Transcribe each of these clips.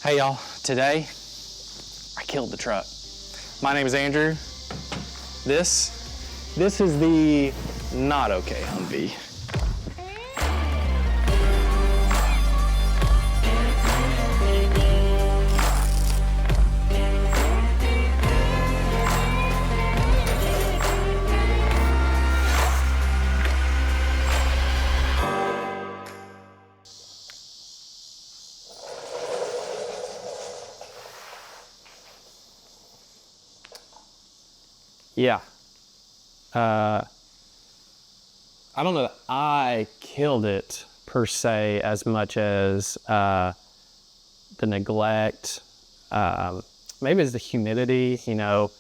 Hey y'all, today I killed the truck. My name is Andrew. This is the not okay Humvee. Yeah. I don't know that I killed it per se as much as the neglect. Maybe it's the humidity, you know.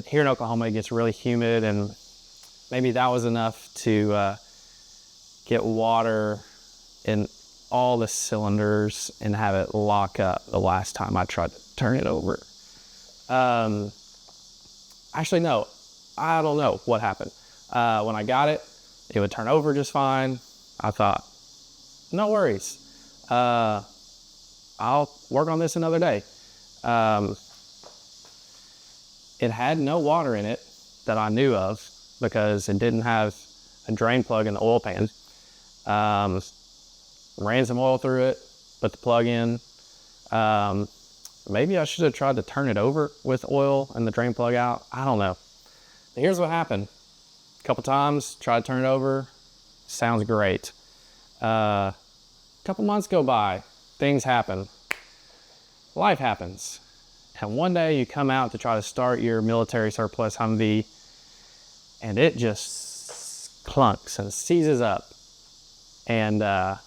Here in Oklahoma it gets really humid, and maybe that was enough to get water in all the cylinders and have it lock up the last time I tried to turn it over. Actually, no, I don't know what happened. When I got it, it would turn over just fine. I thought, no worries. I'll work on this another day. It had no water in it that I knew of because it didn't have a drain plug in the oil pan. Ran some oil through it, put the plug in. Maybe I should have tried to turn it over with oil and the drain plug out. I don't know. But here's what happened. A couple times, tried to turn it over. Sounds great. A couple months go by. Things happen. Life happens. And one day you come out to try to start your military surplus Humvee, and it just clunks and seizes up. And yeah,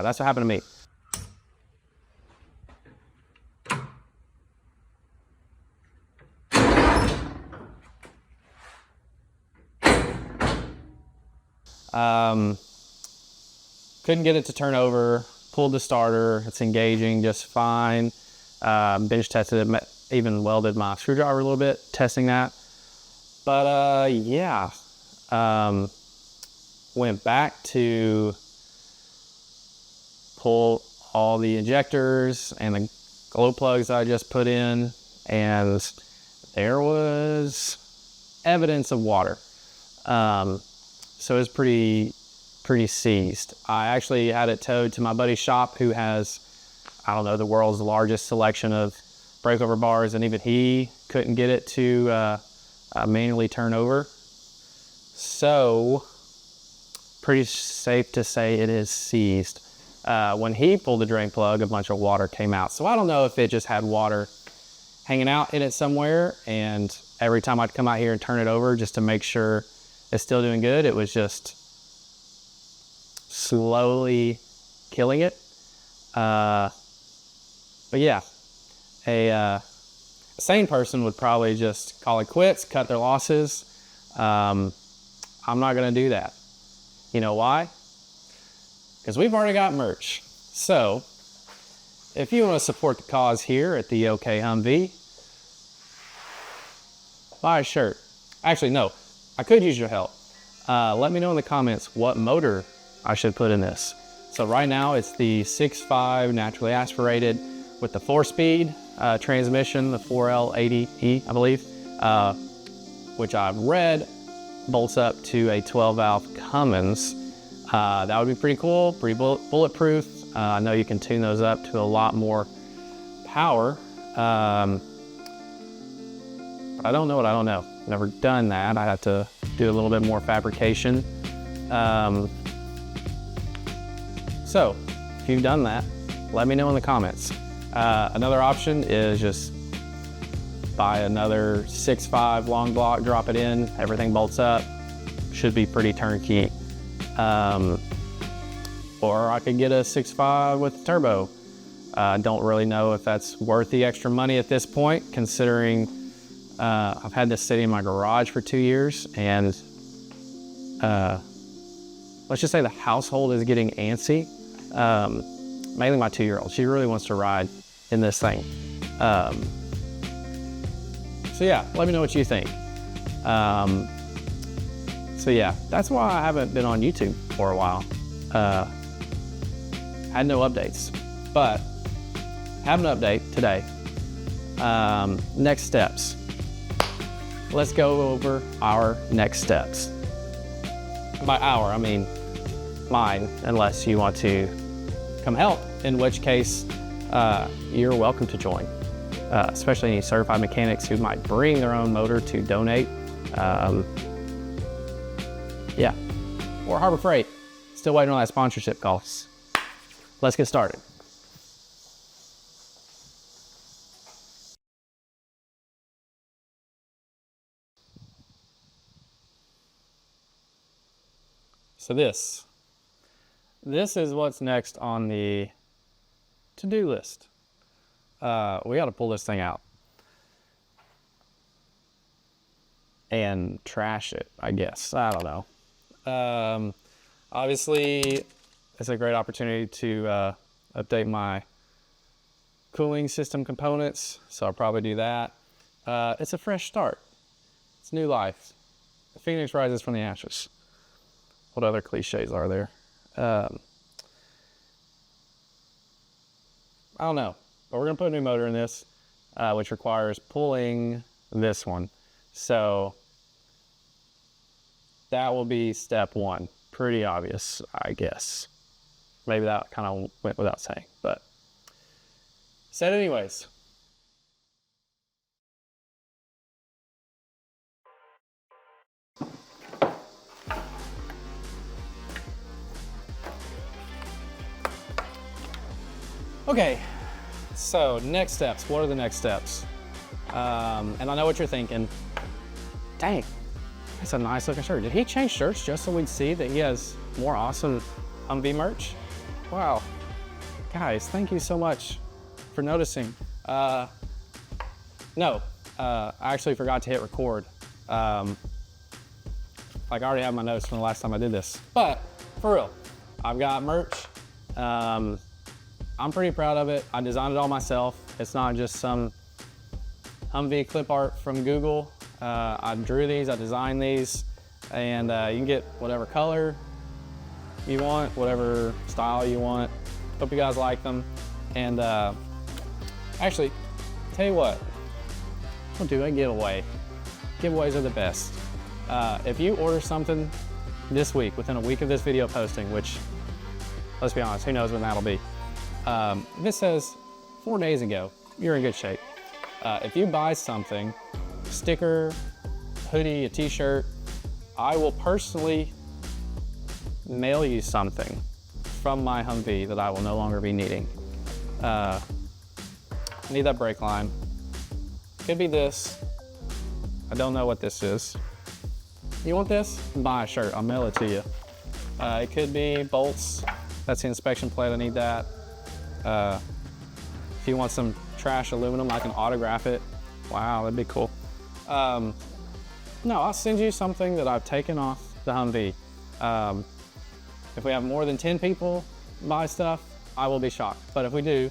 that's what happened to me. Couldn't get it to turn over, pulled the starter, it's engaging just fine. Bench tested it, even welded my screwdriver a little bit, testing that. But yeah, went back to pull all the injectors and the glow plugs I just put in, and there was evidence of water. So it was pretty seized. I actually had it towed to my buddy's shop, who has, I don't know, the world's largest selection of breakover bars, and even he couldn't get it to manually turn over. So pretty safe to say it is seized. When he pulled the drain plug, a bunch of water came out. So I don't know if it just had water hanging out in it somewhere, and every time I'd come out here and turn it over just to make sure it's still doing good, it was just slowly killing it. But yeah, a sane person would probably just call it quits, cut their losses. I'm not gonna do that. You know why? Because we've already got merch. So if you want to support the cause here at the OK Humvee, buy a shirt. Actually, no, I could use your help. Let me know in the comments what motor I should put in this. So right now it's the 6.5 naturally aspirated with the 4-speed transmission, the 4L80E, I believe, which I've read bolts up to a 12-valve Cummins. That would be pretty cool, pretty bulletproof. I know you can tune those up to a lot more power. But I don't know what I don't know. Never done that. I have to do a little bit more fabrication. So if you've done that, let me know in the comments. Another option is just buy another 6.5 long block, drop it in, everything bolts up. Should be pretty turnkey. Or I could get a 6.5 with turbo. Don't really know if that's worth the extra money at this point, considering I've had this sitting in my garage for 2 years, and let's just say the household is getting antsy. Mainly my 2-year-old. She really wants to ride in this thing. So yeah, let me know what you think. So yeah, that's why I haven't been on YouTube for a while. Had no updates, but have an update today. Next steps. Let's go over our next steps. By our, I mean mine, unless you want to come help, in which case you're welcome to join. Especially any certified mechanics who might bring their own motor to donate. Yeah, or Harbor Freight. Still waiting on that sponsorship call. Let's get started. So this is what's next on the to-do list. We got to pull this thing out and trash it, I guess. I don't know. Obviously, it's a great opportunity to update my cooling system components, so I'll probably do that. It's a fresh start. It's new life. The phoenix rises from the ashes. What other cliches are there? I don't know, but we're gonna put a new motor in this, which requires pulling this one. So that will be step one. Pretty obvious, I guess. Maybe that kind of went without saying, but said anyways. Okay, so next steps. What are the next steps? And I know what you're thinking. Dang, that's a nice looking shirt. Did he change shirts just so we'd see that he has more awesome Humvee merch? Wow. Guys, thank you so much for noticing. No, I actually forgot to hit record. Like I already have my notes from the last time I did this. But for real, I've got merch. I'm pretty proud of it. I designed it all myself. It's not just some Humvee clip art from Google. I drew these, I designed these, and you can get whatever color you want, whatever style you want. Hope you guys like them. And actually, tell you what, we'll do a giveaway. Giveaways are the best. If you order something this week, within a week of this video posting, which, let's be honest, who knows when that'll be. If it says 4 days ago, you're in good shape. If you buy something, sticker, hoodie, a t-shirt, I will personally mail you something from my Humvee that I will no longer be needing. I need that brake line. Could be this. I don't know what this is. You want this? Buy a shirt, I'll mail it to you. It could be bolts. That's the inspection plate, I need that. If you want some trash aluminum, I can autograph it. Wow, that'd be cool. No, I'll send you something that I've taken off the Humvee. If we have more than 10 people buy stuff, I will be shocked. But if we do,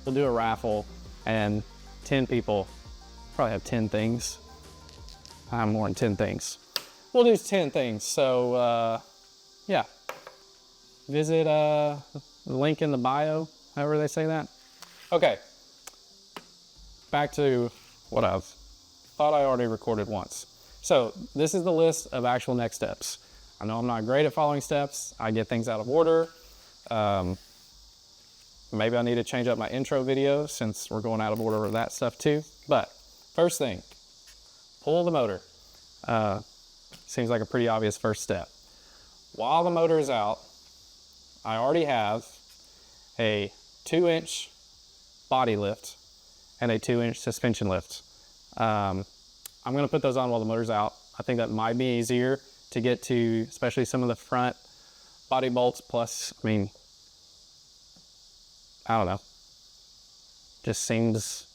we'll do a raffle, and 10 people probably have 10 things. I have more than 10 things. We'll do 10 things. So yeah, visit the link in the bio, however they say that. Okay, back to what I've thought I already recorded once. So this is the list of actual next steps. I know I'm not great at following steps. I get things out of order. Maybe I need to change up my intro video since we're going out of order with that stuff too. But first thing, pull the motor. Seems like a pretty obvious first step. While the motor is out, I already have a 2-inch body lift and a 2-inch suspension lift. I'm gonna put those on while the motor's out. I think that might be easier to get to, especially some of the front body bolts. Plus, I mean, I don't know, just seems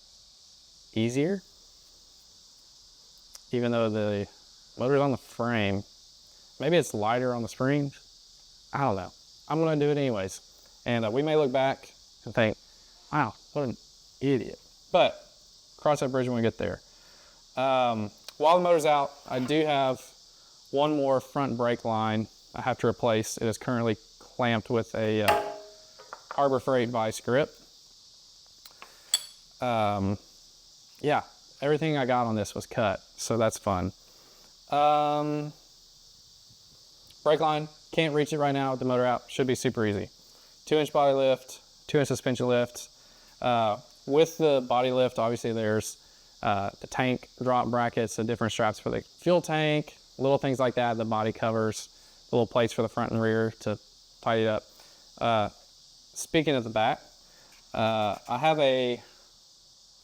easier. Even though the motor's on the frame, maybe it's lighter on the springs. I don't know. I'm gonna do it anyways. And we may look back and think, wow, what an idiot. But cross that bridge when we get there. While the motor's out, I do have one more front brake line I have to replace. It is currently clamped with a Harbor Freight vice grip. Yeah, everything I got on this was cut, so that's fun. Brake line, can't reach it right now with the motor out. Should be super easy. 2-inch body lift, 2-inch suspension lift. With the body lift, obviously there's the tank drop brackets, the different straps for the fuel tank, little things like that, the body covers, the little plates for the front and rear to tidy it up. Speaking of the back, I have a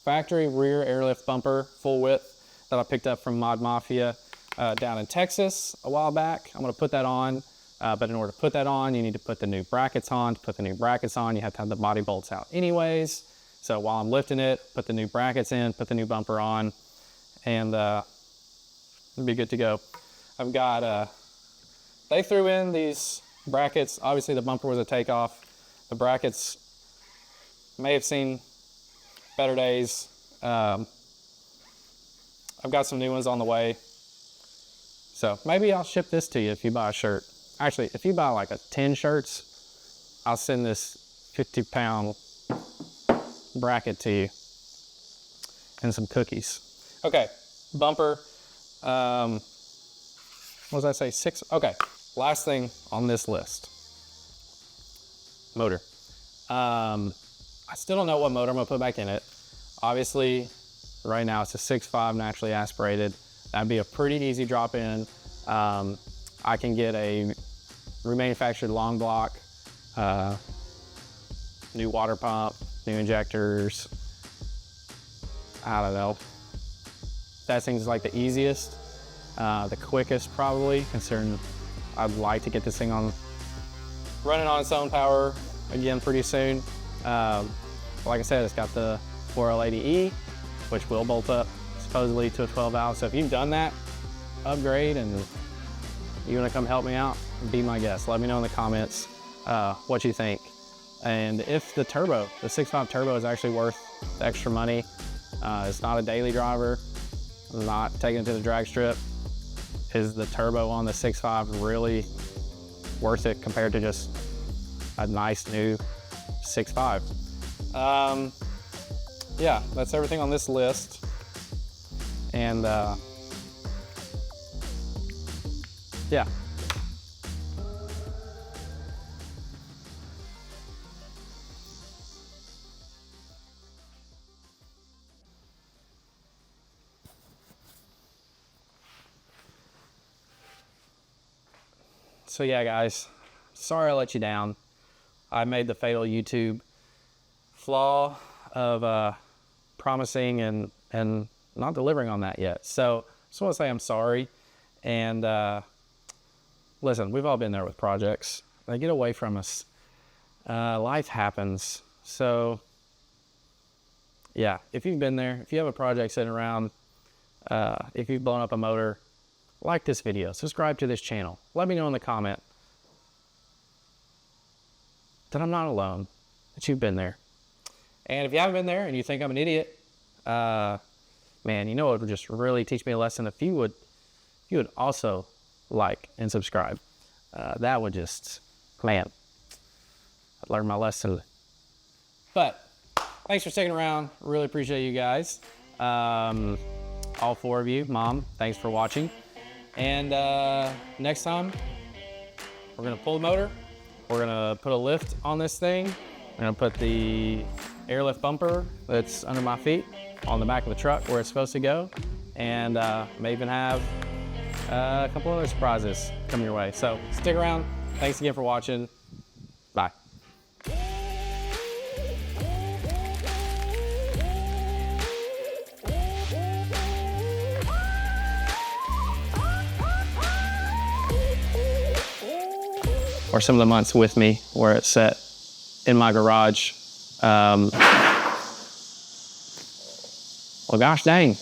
factory rear airlift bumper, full width, that I picked up from Mod Mafia down in Texas a while back. I'm gonna put that on, but in order to put that on, you need to put the new brackets on. To put the new brackets on, you have to have the body bolts out anyways. So while I'm lifting it, put the new brackets in, put the new bumper on, and it'll be good to go. I've got, they threw in these brackets. Obviously the bumper was a takeoff. The brackets may have seen better days. I've got some new ones on the way. So maybe I'll ship this to you if you buy a shirt. Actually, if you buy like 10 shirts, I'll send this 50-pound bracket to you and some cookies. Okay, bumper. What did I say? 6. Okay, last thing on this list. Motor. I still don't know what motor I'm gonna put back in it. Obviously, right now it's a 6.5 naturally aspirated. That'd be a pretty easy drop in. I can get a remanufactured long block, new water pump, new injectors. I don't know. That seems like the easiest, the quickest probably, considering I'd like to get this thing running on its own power again pretty soon. Like I said, it's got the 4L80E, which will bolt up supposedly to a 12 valve. So if you've done that upgrade and you want to come help me out, be my guest. Let me know in the comments what you think. And if the turbo, the 6.5 turbo is actually worth the extra money. It's not a daily driver, not taking it to the drag strip. Is the turbo on the 6.5 really worth it compared to just a nice new 6.5? Yeah, that's everything on this list. And yeah. So yeah, guys, sorry I let you down. I made the fatal YouTube flaw of promising and not delivering on that yet. So just want to say I'm sorry. And listen, we've all been there with projects. They get away from us. Life happens. So yeah, if you've been there, if you have a project sitting around, if you've blown up a motor, like this video, subscribe to this channel. Let me know in the comment that I'm not alone, that you've been there. And if you haven't been there and you think I'm an idiot, man, you know it would just really teach me a lesson if you would also like and subscribe. That would just, man, I'd learn my lesson. But thanks for sticking around. Really appreciate you guys. All 4 of you. Mom, thanks for watching. And next time, we're gonna pull the motor. We're gonna put a lift on this thing. We're gonna put the airlift bumper that's under my feet on the back of the truck where it's supposed to go. And may even have a couple other surprises coming your way. So stick around. Thanks again for watching. Bye. Or some of the months with me where it's set in my garage. Well, gosh dang.